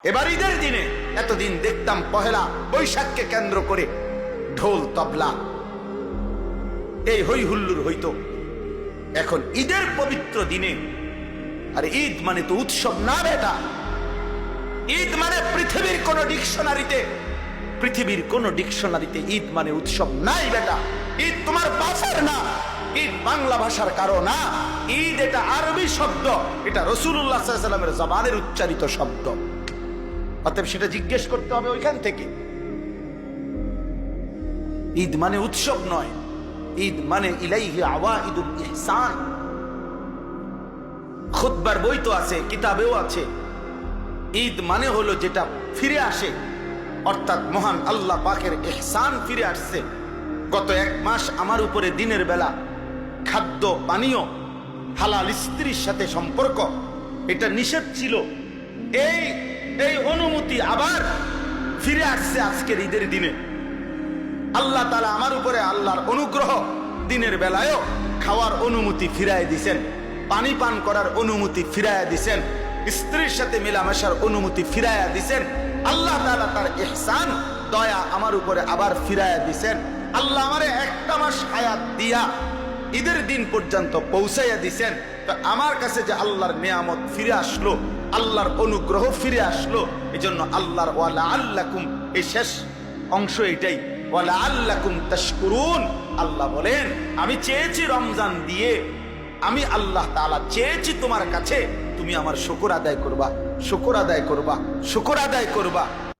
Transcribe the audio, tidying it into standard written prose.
এবার ঈদের দিনে, এতদিন দেখতাম পহেলা বৈশাখকে কেন্দ্র করে ঢোল তবলা এই হই হুল্লুর হইতো, এখন ঈদের পবিত্র দিনে, আরে ঈদ মানে তো উৎসব না বেটা। ঈদ মানে পৃথিবীর কোন ডিকশনারিতে ঈদ মানে উৎসব নাই বেটা। ঈদ তোমার ভাষার না, ঈদ বাংলা ভাষার কারো না। ঈদ এটা আরবি শব্দ, এটা রাসূলুল্লাহ সাল্লাল্লাহু আলাইহি ওয়াসাল্লামের জবানের উচ্চারিত শব্দ। অতএব সেটা জিজ্ঞেস করতে হবে ওইখান থেকে। ঈদ মানে উৎসব নয়, ঈদ মানে ইলাইহি আওয়াইদুল ইহসান। খুতবার বই তো আছে, কিতাবেও আছে। ঈদ মানে হলো যেটা ফিরে আসে, অর্থাৎ মহান আল্লাহ পাকের ইহসান ফিরে আসছে। গত 1 মাস আমার উপরে দিনের বেলা খাদ্য পানীয়, হালাল স্ত্রীর সাথে সম্পর্ক, এটা নিষেধ ছিল। এই অনুমতি আবার ফিরে আসছে আজকের ঈদের দিনে। আল্লাহ তাআলা আমার উপরে আল্লাহর অনুগ্রহ, দিনের বেলায়ও খাওয়ার অনুমতি ফিরায় দিছেন, পানি পান করার অনুমতি ফিরায়া দিছেন, স্ত্রীর সাথে মেলামেশার অনুমতি ফিরায়া দিছেন। আল্লাহ তাআলা তার ইহসান দয়া আমার উপরে আবার ফিরায়া দিছেন। আল্লাহ আমারে 1টা মাস হায়াত দিয়া ঈদের দিন পর্যন্ত পৌঁছাইয়া দিছেন। তো আমার কাছে যে আল্লাহর নিয়ামত ফিরে আসলো, আল্লাহর অনুগ্রহ ফিরে আসলো, এজন্য আল্লাহর ওয়ালা আল্লাকুম, এই শেষ অংশ এটাই, ওয়ালা আল্লাকুম তাশকুরুন। আল্লাহ বলেন আমি চেয়েছি রমজান দিয়ে, আমি আল্লাহ তাআলা চেয়েছি তোমার কাছে তুমি আমার শুকর আদায় করবা, শুকর আদায় করবা, শুকর আদায় করবা।